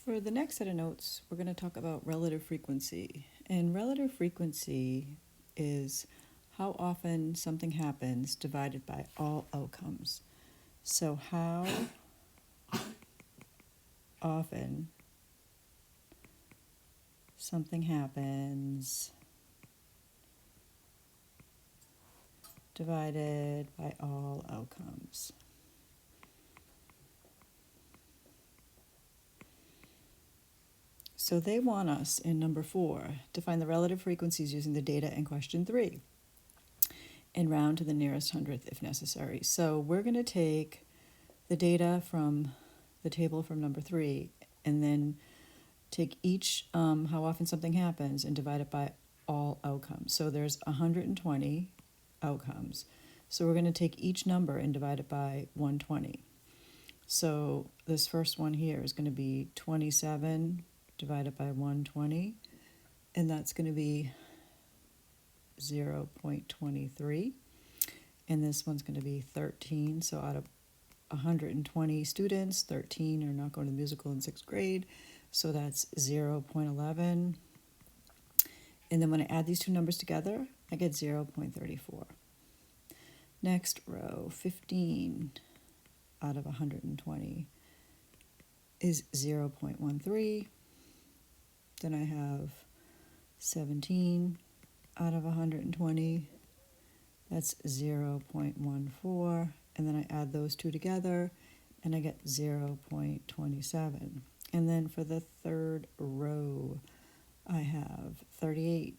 For the next set of notes, we're going to talk about relative frequency. And relative frequency is how often something happens divided by all outcomes. So how often something happens divided by all outcomes. So they want us in number 4 to find the relative frequencies using the data in question 3 and round to the nearest hundredth if necessary. So we're going to take the data from the table from number 3 and then take each how often something happens and divide it by all outcomes. So there's 120 outcomes. So we're going to take each number and divide it by 120. So this first one here is going to be 27 divided by 120, and that's going to be 0.23. And this one's going to be 13. So out of 120 students, 13 are not going to the musical in 6th grade. So that's 0.11. And then when I add these two numbers together, I get 0.34. Next row, 15 out of 120 is 0.13. Then I have 17 out of 120. That's 0.14. And then I add those two together, and I get 0.27. And then for the third row, I have 38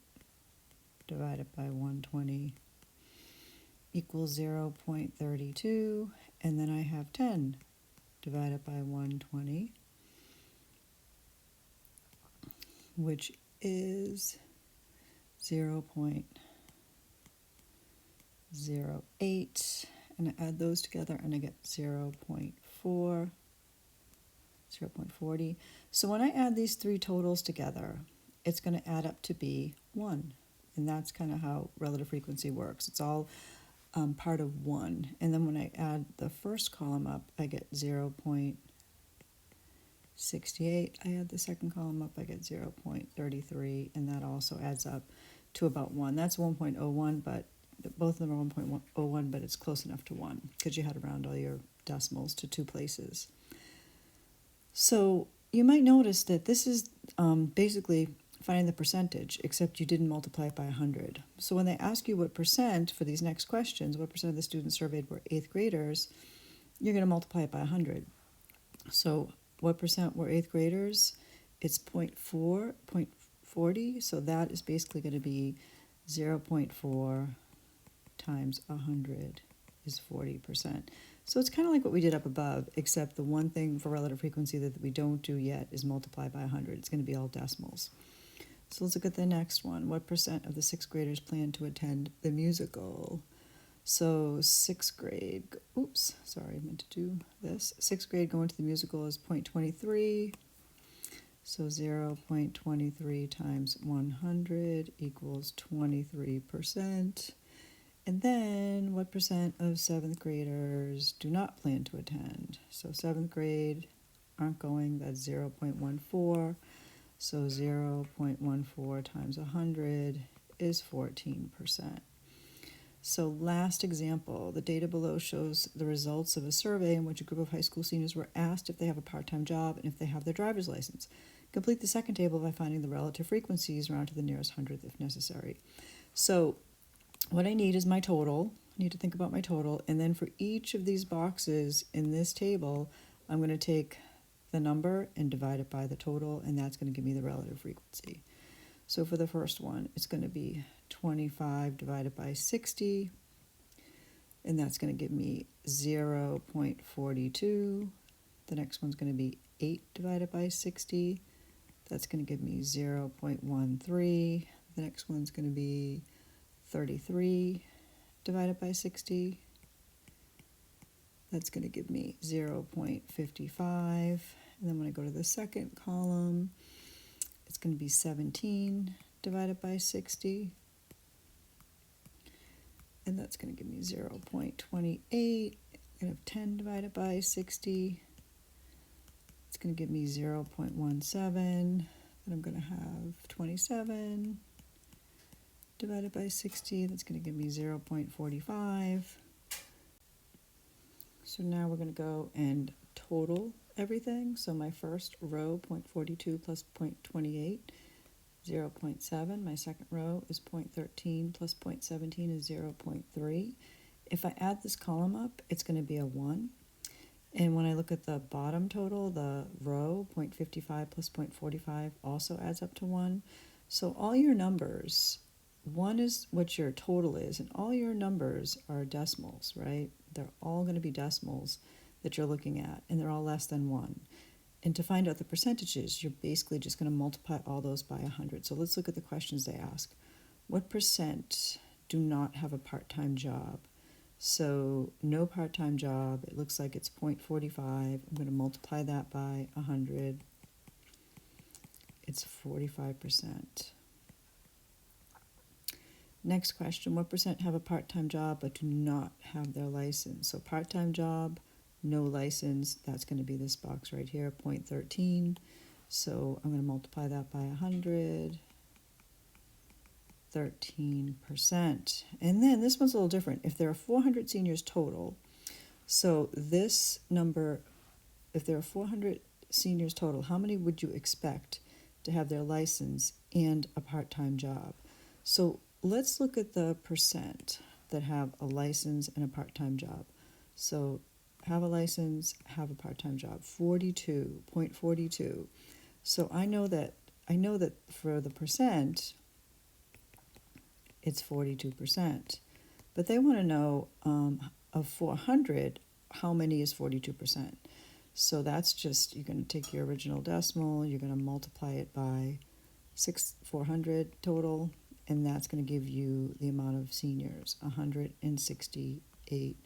divided by 120 equals 0.32. And then I have 10 divided by 120, which is 0.08. And I add those together and I get 0.40. So when I add these three totals together, it's going to add up to be 1. And that's kind of how relative frequency works. It's all part of 1. And then when I add the first column up, I get 0.68. I add the second column up, I get 0.33. And that also adds up to about 1. That's 1.01, but both of them are 1.01, but it's close enough to 1 because you had to round all your decimals to 2 places. So you might notice that this is basically finding the percentage, except you didn't multiply it by 100. So when they ask you what percent for these next questions, what percent of the students surveyed were 8th graders, you're going to multiply it by 100. So what percent were 8th graders? It's 0.40, so that is basically going to be 0.4 times 100 is 40%. So it's kind of like what we did up above, except the one thing for relative frequency that we don't do yet is multiply by 100. It's going to be all decimals. So let's look at the next one. What percent of the 6th graders plan to attend the musical? So 6th grade, oops, sorry, I meant to do this. 6th grade going to the musical is 0.23. So 0.23 times 100 equals 23%. And then what percent of 7th graders do not plan to attend? So 7th grade aren't going, that's 0.14. So 0.14 times 100 is 14%. So last example, the data below shows the results of a survey in which a group of high school seniors were asked if they have a part-time job and if they have their driver's license. Complete the second table by finding the relative frequencies round to the nearest hundredth if necessary. So what I need is my total. I need to think about my total. And then for each of these boxes in this table, I'm going to take the number and divide it by the total, and that's going to give me the relative frequency. So for the first one, it's going to be 25 divided by 60, and that's going to give me 0.42. The next one's going to be 8 divided by 60. That's going to give me 0.13. The next one's going to be 33 divided by 60. That's going to give me 0.55. And then when I go to the second column, it's going to be 17 divided by 60. And that's going to give me 0.28. I have 10 divided by 60. It's going to give me 0.17. Then I'm going to have 27 divided by 60. That's going to give me 0.45. So now we're going to go and total everything. So my first row, 0.42 plus 0.28, 0.7. My second row is 0.13 plus 0.17 is 0.3. If I add this column up, it's going to be a 1. And when I look at the bottom total, the row, 0.55 plus 0.45 also adds up to 1. So all your numbers, 1 is what your total is, and all your numbers are decimals, right? They're all going to be decimals that you're looking at, and they're all less than 1. And to find out the percentages, you're basically just going to multiply all those by 100. So let's look at the questions they ask. What percent do not have a part-time job? So no part-time job, it looks like it's 0.45. I'm going to multiply that by 100. It's 45%. Next question, what percent have a part-time job but do not have their license? So part-time job, no license, that's going to be this box right here, 0.13. So I'm going to multiply that by 100. 13%. And then this one's a little different. If there are 400 seniors total, so this number, if there are 400 seniors total, how many would you expect to have their license and a part-time job? So let's look at the percent that have a license and a part-time job. So have a license, have a part-time job, 42.42. So I know that for the percent, it's 42%. But they want to know of 400, how many is 42%? So that's just, you're going to take your original decimal, you're going to multiply it by 400 total, and that's going to give you the amount of seniors. 168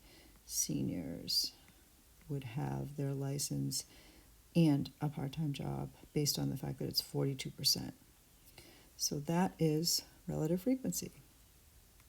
seniors would have their license and a part-time job based on the fact that it's 42%. So that is relative frequency.